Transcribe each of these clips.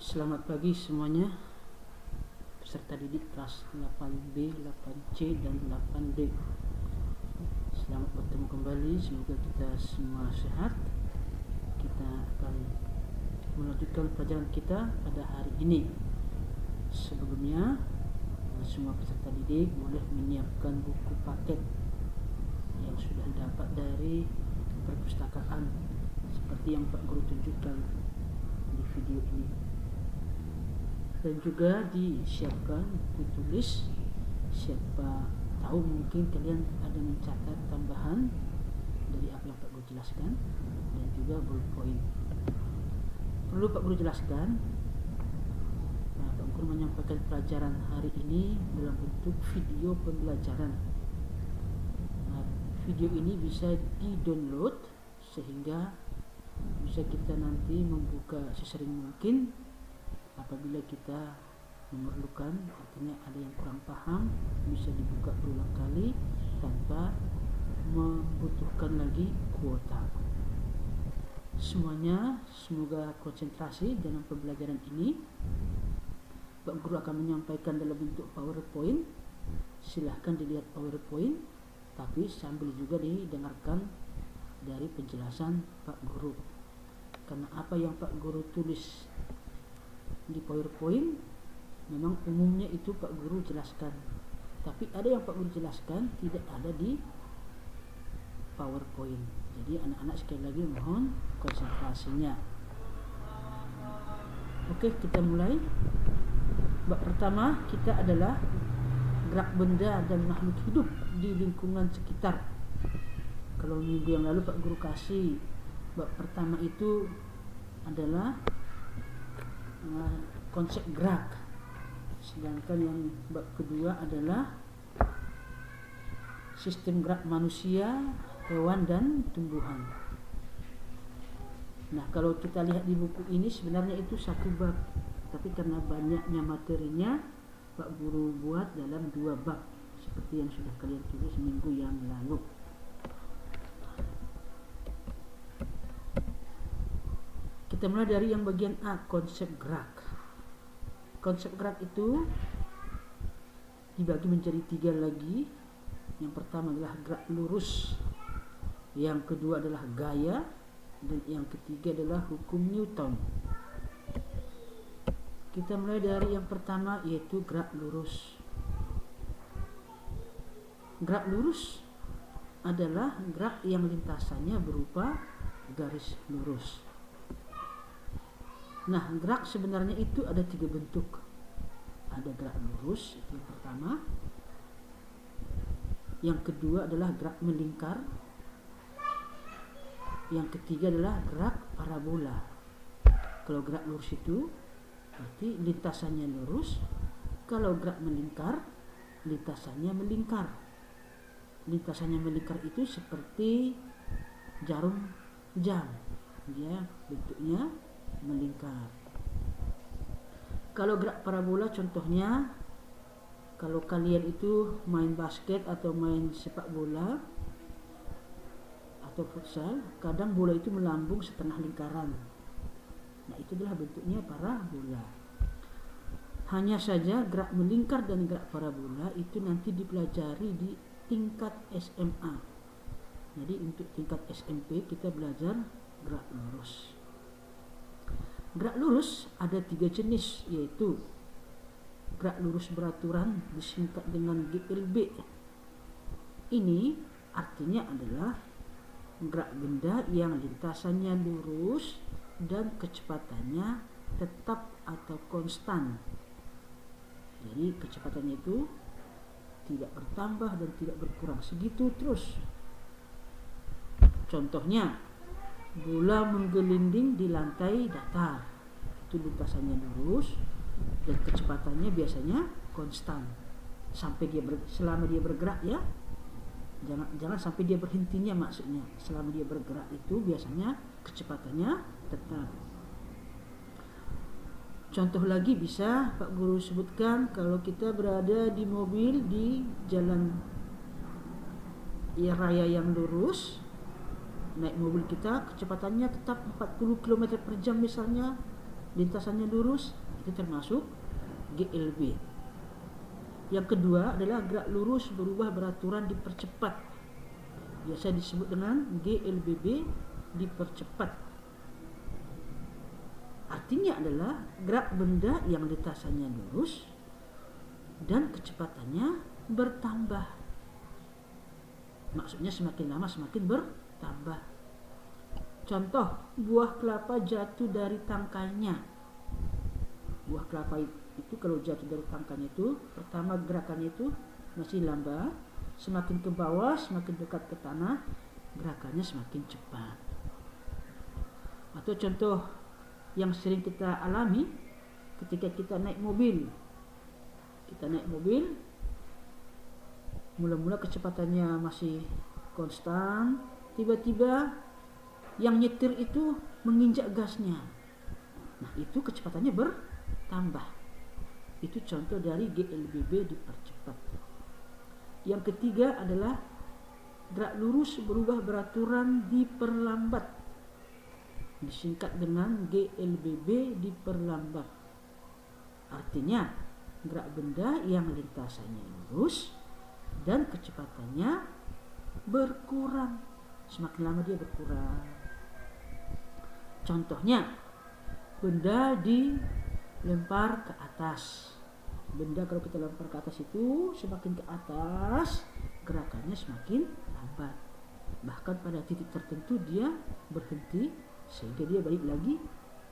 Selamat pagi semuanya, peserta didik kelas 8B, 8C, dan 8D. Selamat bertemu kembali, semoga kita semua sehat. Kita akan melanjutkan pelajaran kita pada hari ini. Sebelumnya, semua peserta didik boleh menyiapkan buku paket yang sudah dapat dari perpustakaan seperti yang Pak Guru tunjukkan di video ini. Dan juga disiapkan buku tulis. Siapa tahu mungkin kalian ada mencatat tambahan dari apa yang Pak Guru jelaskan, dan juga ballpoint. Perlu Pak Guru jelaskan, Pak Guru menyampaikan pelajaran hari ini dalam bentuk video pembelajaran. Video ini bisa di-download sehingga bisa kita nanti membuka sesering mungkin apabila kita memerlukan. Artinya ada yang kurang paham, bisa dibuka berulang kali tanpa membutuhkan lagi kuota. Semuanya semoga konsentrasi dalam pembelajaran ini. Pak Guru akan menyampaikan dalam bentuk PowerPoint. Silahkan dilihat PowerPoint, tapi sambil juga didengarkan dari penjelasan Pak Guru. Karena apa yang Pak Guru tulis di PowerPoint memang umumnya itu Pak Guru jelaskan, tapi ada yang Pak Guru jelaskan tidak ada di PowerPoint. Jadi anak-anak sekali lagi mohon konsentrasinya. Oke, kita mulai. Bab pertama kita adalah gerak benda dan makhluk hidup di lingkungan sekitar. Kalau minggu yang lalu Pak Guru kasih bab pertama itu adalah konsep gerak, sedangkan yang bab kedua adalah sistem gerak manusia, hewan, dan tumbuhan. Nah, kalau kita lihat di buku ini sebenarnya itu satu bab, tapi karena banyaknya materinya Pak Guru buat dalam dua bab seperti yang sudah kalian tulis minggu yang lalu. Kita mulai dari yang bagian A, konsep gerak. Konsep gerak itu dibagi menjadi 3 lagi. Yang pertama adalah gerak lurus, yang kedua adalah gaya, dan yang ketiga adalah hukum Newton. Kita mulai dari yang pertama, yaitu gerak lurus. Gerak lurus adalah gerak yang lintasannya berupa garis lurus. Nah, gerak sebenarnya itu ada 3 bentuk. Ada gerak lurus, itu yang pertama. Yang kedua adalah gerak melingkar. Yang ketiga adalah gerak parabola. Kalau gerak lurus itu berarti lintasannya lurus. Kalau gerak melingkar, lintasannya melingkar. Lintasannya melingkar itu seperti jarum jam. Dia bentuknya melingkar. Kalau gerak parabola contohnya, kalau kalian itu main basket atau main sepak bola atau futsal, kadang bola itu melambung setengah lingkaran. Nah, itu adalah bentuknya parabola. Hanya saja gerak melingkar dan gerak parabola itu nanti dipelajari di tingkat SMA. Jadi untuk tingkat SMP kita belajar gerak lurus. Gerak lurus ada 3 jenis, yaitu gerak lurus beraturan disingkat dengan GLB. Ini artinya adalah gerak benda yang lintasannya lurus dan kecepatannya tetap atau konstan. Jadi kecepatannya itu tidak bertambah dan tidak berkurang, segitu terus. Contohnya, bola menggelinding di lantai datar, itu lintasannya lurus dan kecepatannya biasanya konstan sampai selama dia bergerak ya. Jangan sampai dia berhentinya, maksudnya selama dia bergerak itu biasanya kecepatannya tetap. Contoh lagi bisa Pak Guru sebutkan, kalau kita berada di mobil di jalan raya yang lurus, naik mobil kita kecepatannya tetap 40 km per jam misalnya, lintasannya lurus, itu termasuk GLB. Yang kedua adalah gerak lurus berubah beraturan dipercepat, biasa disebut dengan GLBB dipercepat. Artinya adalah gerak benda yang lintasannya lurus dan kecepatannya bertambah. Maksudnya semakin lama semakin bertambah. Contoh, buah kelapa jatuh dari tangkainya. Buah kelapa itu kalau jatuh dari tangkainya itu, pertama gerakannya itu masih lambat, semakin ke bawah, semakin dekat ke tanah, gerakannya semakin cepat. Atau contoh yang sering kita alami ketika kita naik mobil. Kita naik mobil, mula-mula kecepatannya masih konstan, tiba-tiba yang nyetir itu menginjak gasnya. Nah, itu kecepatannya bertambah. Itu contoh dari GLBB dipercepat. Yang ketiga adalah gerak lurus berubah beraturan diperlambat, disingkat dengan GLBB diperlambat. Artinya gerak benda yang lintasannya lurus dan kecepatannya berkurang, semakin lama dia berkurang. Contohnya, benda dilempar ke atas. Benda kalau kita lempar ke atas itu semakin ke atas gerakannya semakin lambat. Bahkan pada titik tertentu dia berhenti sehingga dia balik lagi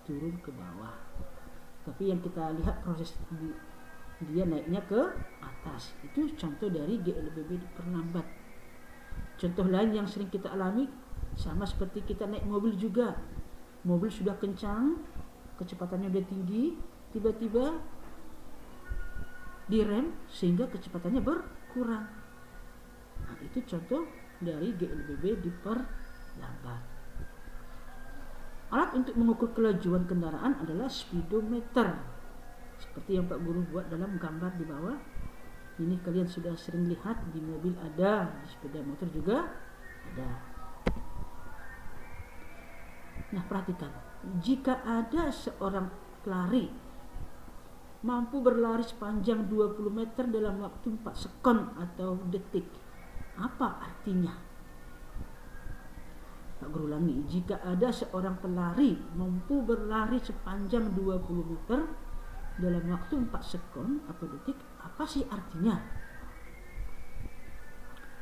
turun ke bawah. Tapi yang kita lihat proses dia naiknya ke atas, itu contoh dari GLBB diperlambat. Contoh lain yang sering kita alami sama seperti kita naik mobil juga. Mobil sudah kencang, kecepatannya udah tinggi, tiba-tiba direm sehingga kecepatannya berkurang. Nah, itu contoh dari GLBB diperlambat. Alat untuk mengukur kelajuan kendaraan adalah speedometer, seperti yang Pak Guru buat dalam gambar di bawah. Ini kalian sudah sering lihat, di mobil ada, di sepeda motor juga ada. Nah, perhatikan, jika ada seorang pelari mampu berlari sepanjang 20 meter dalam waktu 4 sekon atau detik, apa artinya? Pak Guru ulangi, jika ada seorang pelari mampu berlari sepanjang 20 meter dalam waktu 4 sekon atau detik, apa sih artinya?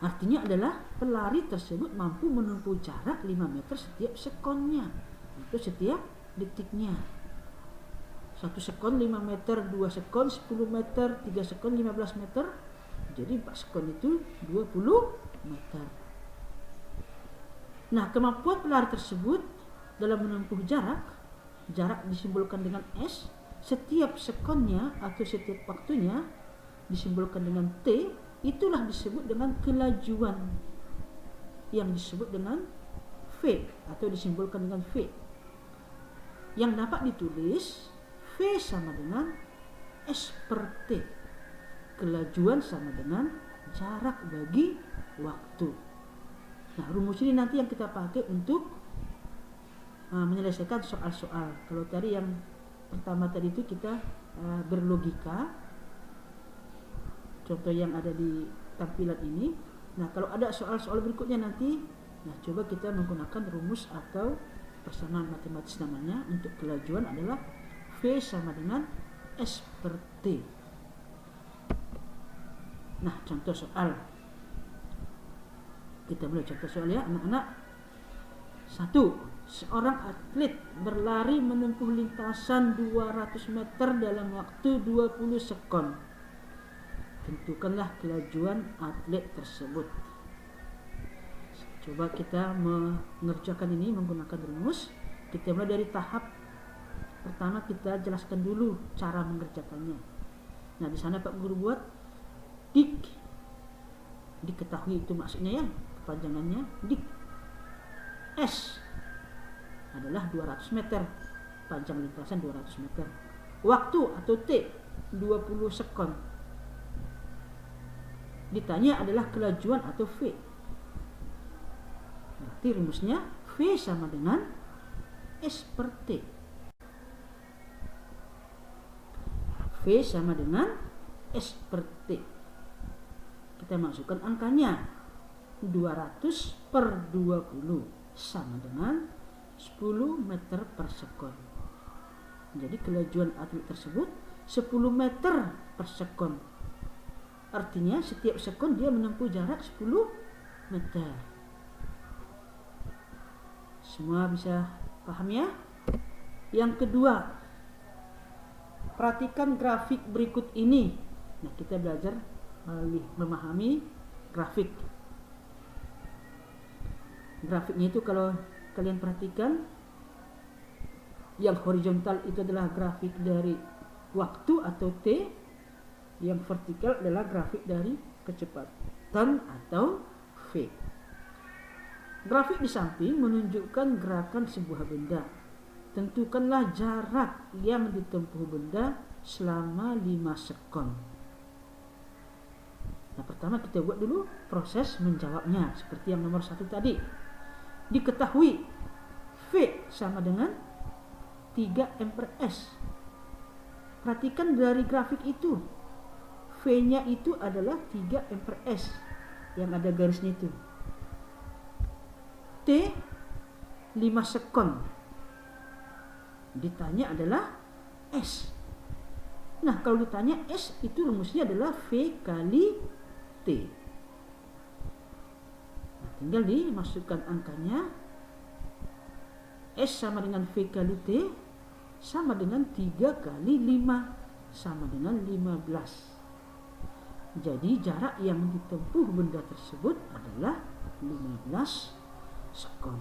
Artinya adalah pelari tersebut mampu menempuh jarak 5 meter setiap sekonnya atau setiap detiknya. 1 sekon 5 meter, 2 sekon 10 meter, 3 sekon 15 meter. Jadi 4 sekon itu 20 meter. Nah, kemampuan pelari tersebut dalam menempuh jarak disimbolkan dengan S, setiap sekonnya atau setiap waktunya disimbolkan dengan T, itulah disebut dengan kelajuan yang disebut dengan V atau disimbolkan dengan V, yang dapat ditulis V sama dengan S per T. Kelajuan sama dengan jarak bagi waktu. Nah, rumus ini nanti yang kita pakai untuk menyelesaikan soal-soal. Kalau tadi yang pertama tadi itu kita berlogika, contoh yang ada di tampilan ini. Nah, kalau ada soal-soal berikutnya nanti, nah coba kita menggunakan rumus atau persamaan matematis namanya. Untuk kelajuan adalah V sama dengan S per T. Nah, contoh soal. Kita mulai contoh soal ya, anak-anak. 1. Seorang atlet berlari menempuh lintasan 200 meter dalam waktu 20 sekon. Tentukanlah kelajuan atlet tersebut. Coba kita mengerjakan ini menggunakan rumus. Kita mulai dari tahap pertama, kita jelaskan dulu cara mengerjakannya. Nah, di sana Pak Guru buat diketahui itu maksudnya ya, kepanjangannya dik. S adalah 200 meter, panjang lintasan 200 meter. Waktu atau T 20 sekon. Ditanya adalah kelajuan atau V. Berarti rumusnya V sama dengan S per T. V sama dengan S per T. Kita masukkan angkanya. 200 per 20 sama dengan 10 meter per sekon. Jadi kelajuan atlet tersebut 10 meter per sekon. Artinya setiap sekon dia menempuh jarak 10 meter. Semua bisa paham ya? Yang kedua, perhatikan grafik berikut ini. Nah, kita belajar memahami grafik. Grafiknya itu kalau kalian perhatikan, yang horizontal itu adalah grafik dari waktu atau T, yang vertikal adalah grafik dari kecepatan atau V. Grafik di samping menunjukkan gerakan sebuah benda. Tentukanlah jarak yang ditempuh benda selama 5 sekon. Nah, pertama kita buat dulu proses menjawabnya seperti yang nomor 1 tadi. Diketahui V sama dengan 3 M per S. Perhatikan dari grafik itu, V-nya itu adalah 3 M per S yang ada garisnya itu. T 5 sekon. Ditanya adalah S. Nah, kalau ditanya S itu rumusnya adalah V kali T. Nah, tinggal dimasukkan angkanya. S sama dengan V kali T sama dengan 3 kali 5 sama dengan 15. Jadi jarak yang ditempuh benda tersebut adalah 15 sekon.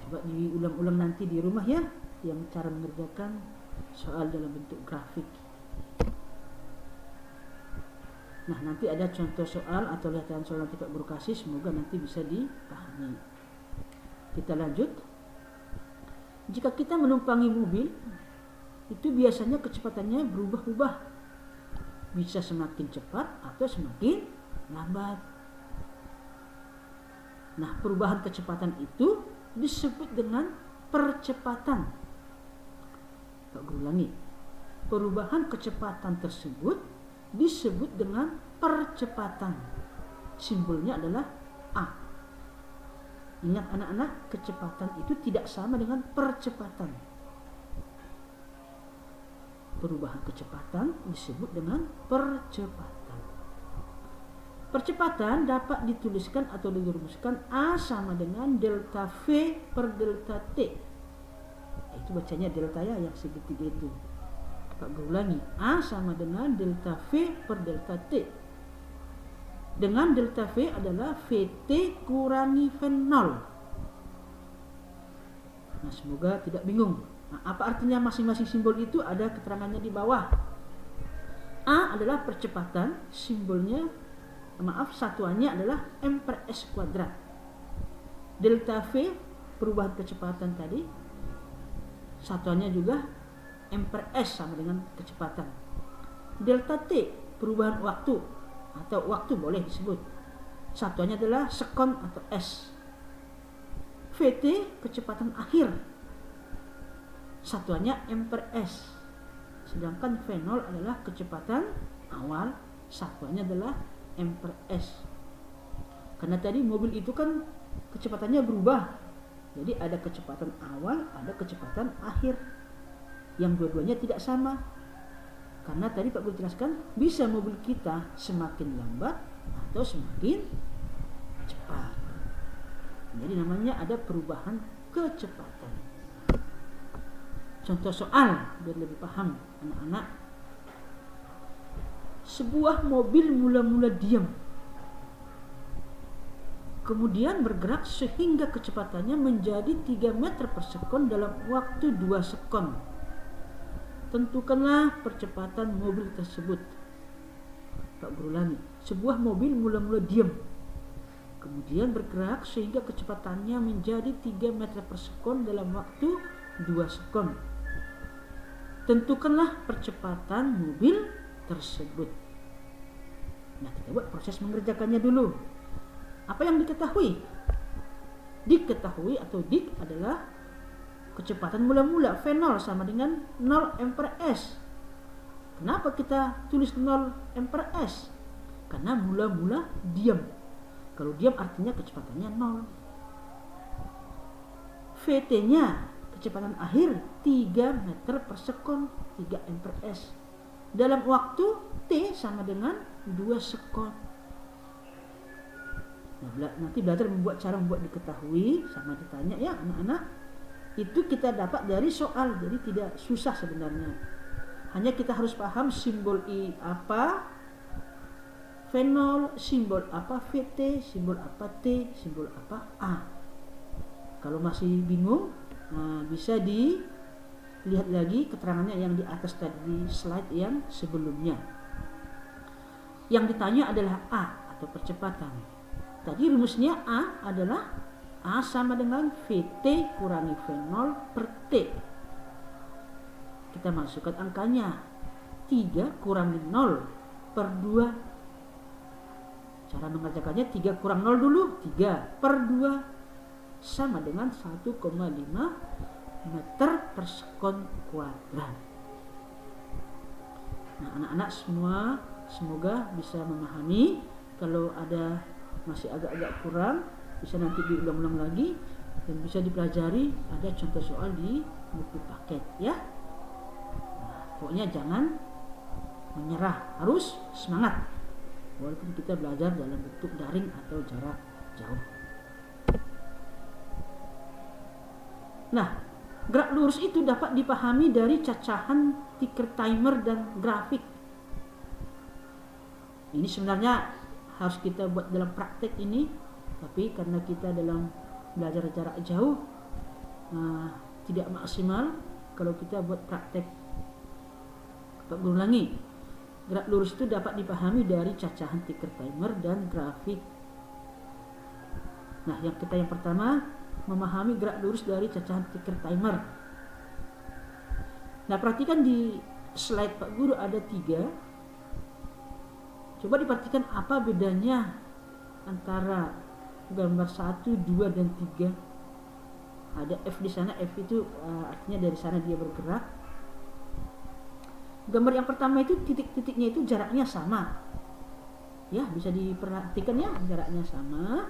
Coba diulang-ulang nanti di rumah ya, yang cara mengerjakan soal dalam bentuk grafik. Nah, nanti ada contoh soal atau latihan soal nanti Pak Guru kasih, semoga nanti bisa dipahami. Kita lanjut. Jika kita menumpangi mobil, itu biasanya kecepatannya berubah-ubah. Bisa semakin cepat atau semakin lambat. Nah, perubahan kecepatan itu disebut dengan percepatan. Pak Guru ulangi. Perubahan kecepatan tersebut disebut dengan percepatan. Simbolnya adalah A. Ingat anak-anak, kecepatan itu tidak sama dengan percepatan. Perubahan kecepatan disebut dengan percepatan. Percepatan dapat dituliskan atau dirumuskan A sama dengan delta V per delta T. Itu bacanya delta ya, yang segitiga itu. Pak berulangi, A sama dengan delta V per delta T. Dengan delta V adalah VT kurangi V0. Nah, semoga tidak bingung. Nah, apa artinya masing-masing simbol itu? Ada keterangannya di bawah. A adalah percepatan, simbolnya, satuannya adalah M per S kuadrat. Delta V, perubahan kecepatan tadi, satuannya juga M per S sama dengan kecepatan. Delta T, perubahan waktu, atau waktu boleh disebut, satuannya adalah sekon atau S. VT, kecepatan akhir, satuannya M per S. Sedangkan V0 adalah kecepatan awal, satuannya adalah M per S. Karena tadi mobil itu kan kecepatannya berubah. Jadi ada kecepatan awal, ada kecepatan akhir. Yang dua-duanya tidak sama. Karena tadi Pak Guru jelaskan, bisa mobil kita semakin lambat atau semakin cepat. Jadi namanya ada perubahan kecepatan. Contoh soal biar lebih paham anak-anak. Sebuah mobil mula-mula diam, kemudian bergerak sehingga kecepatannya menjadi 3 meter per sekon dalam waktu 2 sekon. Tentukanlah percepatan mobil tersebut. Pak Guru ulangi. Sebuah mobil mula-mula diam, kemudian bergerak sehingga kecepatannya menjadi 3 meter per sekon dalam waktu 2 sekon. Tentukanlah percepatan mobil tersebut. Nah, kita buat proses mengerjakannya dulu. Apa yang diketahui? Diketahui atau dik adalah kecepatan mula-mula V0 sama dengan 0 M per S. Kenapa kita tulis 0 mprs? Karena mula-mula diam. Kalau diam artinya kecepatannya 0. VT-nya, kecepatan akhir 3 meter per sekon, 3 mprs. Dalam waktu T sama dengan 2 sekon. Nah, nanti belajar cara membuat diketahui, sama ditanya ya anak-anak. Itu kita dapat dari soal, jadi tidak susah sebenarnya. Hanya kita harus paham simbol I apa, V0, simbol apa VT, simbol apa T, simbol apa A. Kalau masih bingung, bisa dilihat lagi keterangannya yang di atas tadi di slide yang sebelumnya. Yang ditanya adalah A atau percepatan. Tadi rumusnya A adalah A sama dengan VT kurangi V0 per T. Kita masukkan angkanya 3 kurangi 0 per 2. Cara mengerjakannya 3 kurang 0 dulu, 3 per 2 sama dengan 1,5 meter per sekon kuadrat. Nah, anak-anak semua semoga bisa memahami. Kalau ada masih agak-agak kurang, bisa nanti diulang-ulang lagi dan bisa dipelajari. Ada contoh soal di buku paket ya. Pokoknya jangan menyerah, harus semangat walaupun kita belajar dalam bentuk daring atau jarak jauh. Nah, gerak lurus itu dapat dipahami dari cacahan ticker timer dan grafik. Ini sebenarnya harus kita buat dalam praktek ini, tapi karena kita dalam belajar jarak jauh tidak maksimal kalau kita buat praktek. Berulangi, gerak lurus itu dapat dipahami dari cacahan ticker timer dan grafik. Nah, yang pertama memahami gerak lurus dari cacahan ticker timer. Nah, perhatikan di slide Pak Guru ada 3. Coba diperhatikan apa bedanya antara gambar 1, 2, dan 3. Ada F di sana, F itu artinya dari sana dia bergerak. Gambar yang pertama itu titik-titiknya itu jaraknya sama. Ya, bisa diperhatikan ya, jaraknya sama.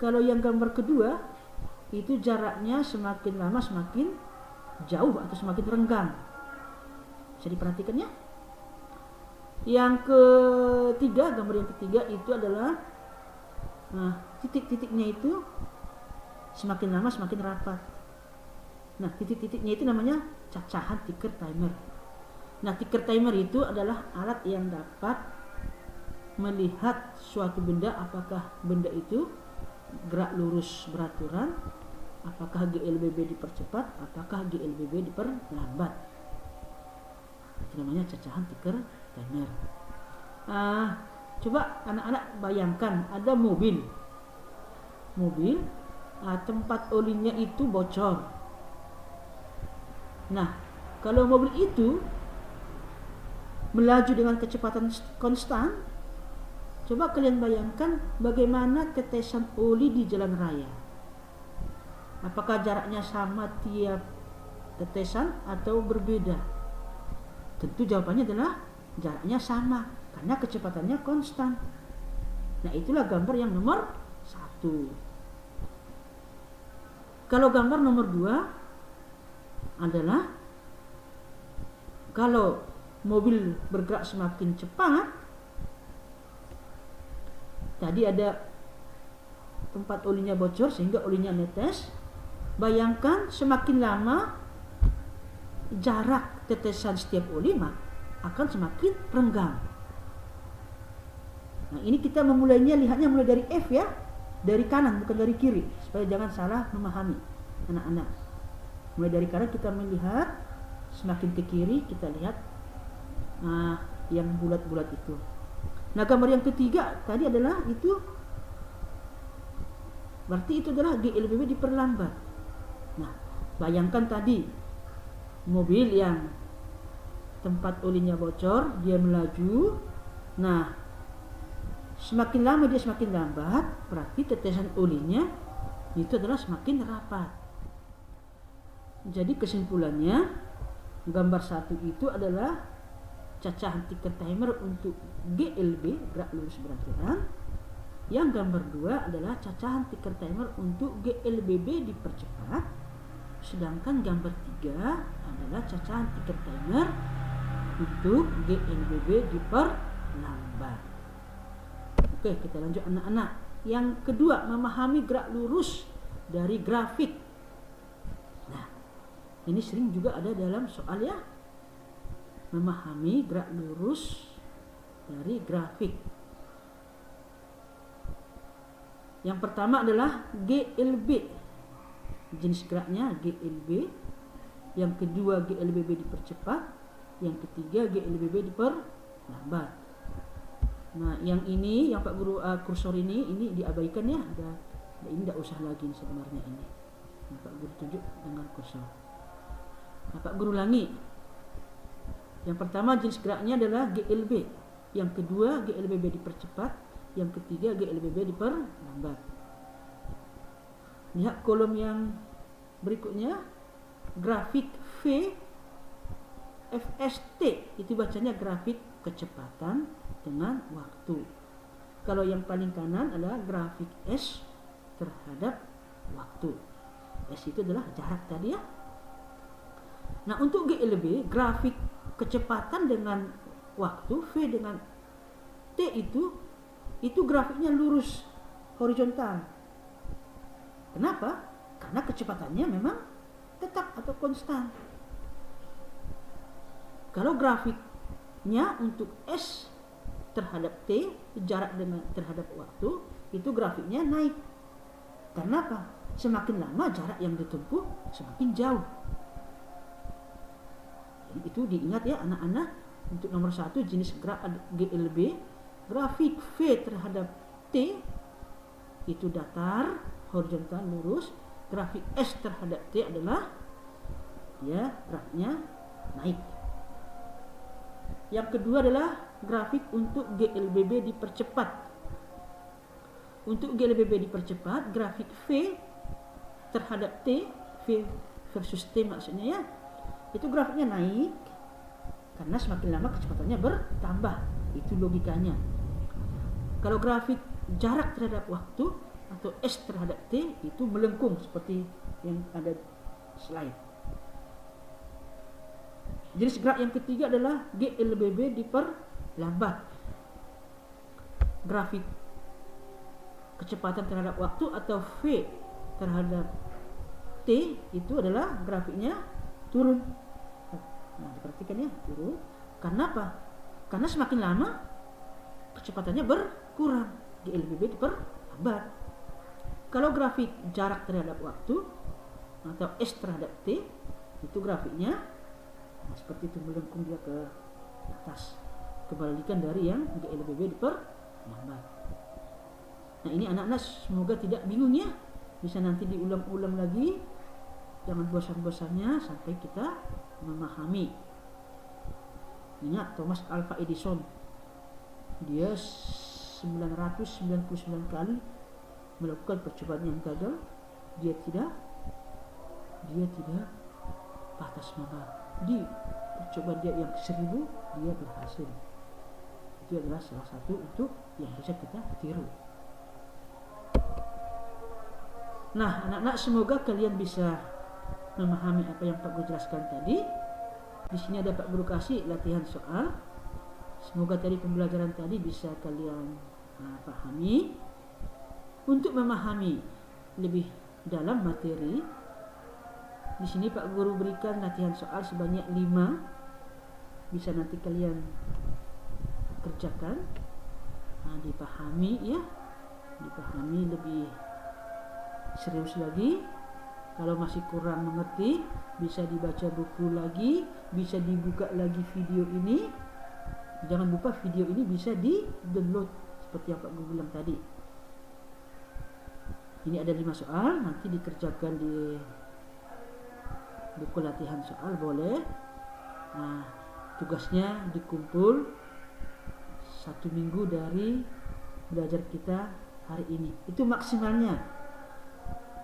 Kalau yang gambar kedua itu jaraknya semakin lama semakin jauh atau semakin renggang. Bisa diperhatikan ya. Yang ketiga, gambar yang ketiga itu adalah titik-titiknya itu semakin lama semakin rapat. Nah, titik-titiknya itu namanya cacahan ticker timer. Nah, ticker timer itu adalah alat yang dapat melihat suatu benda, apakah benda itu gerak lurus beraturan, apakah GLBB dipercepat, apakah GLBB diperlambat. Itu namanya cacahan ticker timer. Coba anak-anak bayangkan ada mobil, tempat olinya itu bocor. Nah, kalau mobil itu melaju dengan kecepatan konstan, coba kalian bayangkan bagaimana tetesan oli di jalan raya. Apakah jaraknya sama tiap tetesan atau berbeda? Tentu jawabannya adalah jaraknya sama karena kecepatannya konstan. Nah, itulah gambar yang nomor 1. Kalau gambar nomor 2 adalah kalau mobil bergerak semakin cepat, tadi ada tempat olinya bocor sehingga olinya netes. Bayangkan semakin lama jarak tetesan setiap oli akan semakin renggang. Nah, ini kita memulainya, lihatnya mulai dari F ya, dari kanan bukan dari kiri, supaya jangan salah memahami anak-anak. Mulai dari kanan kita melihat, semakin ke kiri kita lihat yang bulat-bulat itu. Nah, gambar yang ketiga tadi adalah itu, berarti itu adalah GLBB diperlambat. Nah, bayangkan tadi mobil yang tempat olinya bocor, dia melaju. Nah, semakin lama dia semakin lambat, berarti tetesan olinya itu adalah semakin rapat. Jadi kesimpulannya, gambar 1 itu adalah cacahan ticker timer untuk GLB, gerak lurus beranturan. Yang gambar 2 adalah cacahan ticker timer untuk GLBB dipercepat. Sedangkan gambar 3 adalah cacahan ticker timer untuk GLBB diperlambat. Oke, kita lanjut anak-anak. Yang kedua, memahami gerak lurus dari grafik. Nah, ini sering juga ada dalam soal ya. Memahami gerak lurus dari grafik. Yang pertama adalah GLB. Jenis geraknya GLB. Yang kedua GLBB dipercepat. Yang ketiga GLBB diperlambat. Nah, yang ini, yang Pak Guru kursor ini diabaikan ya. Ini tidak usah lagi sebenarnya ini. Pak Guru tunjuk dengan kursor. Nah, Pak Guru ulangi. Yang pertama jenis geraknya adalah GLB. Yang kedua GLBB dipercepat. Yang ketiga GLBB diperlambat. Lihat kolom yang berikutnya. Grafik VFST. Itu bacanya grafik kecepatan dengan waktu. Kalau yang paling kanan adalah grafik S terhadap waktu. S itu adalah jarak tadi ya. Nah, untuk GLB, grafik kecepatan dengan waktu, V dengan T itu grafiknya lurus horizontal. Kenapa? Karena kecepatannya memang tetap atau konstan. Kalau grafiknya untuk S terhadap T, jarak dengan terhadap waktu, itu grafiknya naik. Karena apa? Semakin lama jarak yang ditempuh semakin jauh. Itu diingat ya anak-anak. Untuk nomor 1 jenis gerak GLB, grafik V terhadap T itu datar, horizontal lurus. Grafik S terhadap T adalah ya geraknya naik. Yang kedua adalah grafik untuk GLBB dipercepat. Untuk GLBB dipercepat, grafik V terhadap T, V versus T maksudnya ya, itu grafiknya naik karena semakin lama kecepatannya bertambah. Itu logikanya. Kalau grafik jarak terhadap waktu atau S terhadap T itu melengkung seperti yang ada slide. Jenis gerak yang ketiga adalah GLBB diperlambat. Grafik kecepatan terhadap waktu atau V terhadap T itu adalah grafiknya turun. Nah, diperhatikan ya, turun. Karena apa? Karena semakin lama kecepatannya berkurang. GLBB diperlambat. Kalau grafik jarak terhadap waktu atau S terhadap T itu grafiknya seperti itu, melengkung dia ke atas. Kebalikan dari yang GLBB diperlambat. Nah, ini anak-anak semoga tidak bingung ya. Bisa nanti diulang-ulang lagi. Jangan bosan-bosannya sampai kita memahami. Ingat Thomas Alva Edison, dia 999 kali melakukan percobaan yang gagal. Dia tidak patah semangat. Di percobaan dia yang 1000 dia berhasil. Itu adalah salah satu untuk yang bisa kita tiru. Nah, anak-anak, semoga kalian bisa memahami apa yang Pak Guru jelaskan tadi. Di sini ada Pak Guru kasih latihan soal. Semoga tadi pembelajaran tadi bisa kalian pahami. Untuk memahami lebih dalam materi, di sini Pak Guru berikan latihan soal sebanyak 5. Bisa nanti kalian kerjakan. Dipahami ya. Dipahami lebih serius lagi. Kalau masih kurang mengerti, bisa dibaca buku lagi, bisa dibuka lagi video ini. Jangan lupa video ini bisa di-download seperti yang Pak Guru bilang tadi. Ini ada 5 soal, nanti dikerjakan di buku latihan soal boleh. Nah, tugasnya dikumpul 1 minggu dari belajar kita hari ini. Itu maksimalnya.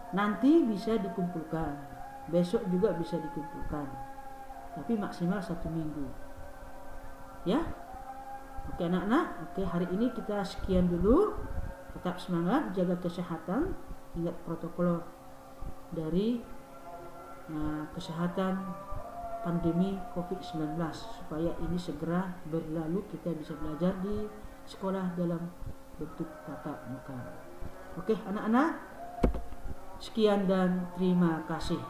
Nanti bisa dikumpulkan, besok juga bisa dikumpulkan, tapi maksimal 1 minggu. Ya. Oke anak-anak, oke hari ini kita sekian dulu. Tetap semangat, jaga kesehatan, ingat protokol dari kesehatan pandemi COVID-19 supaya ini segera berlalu, kita bisa belajar di sekolah dalam bentuk tatap muka. Oke anak-anak, sekian dan terima kasih.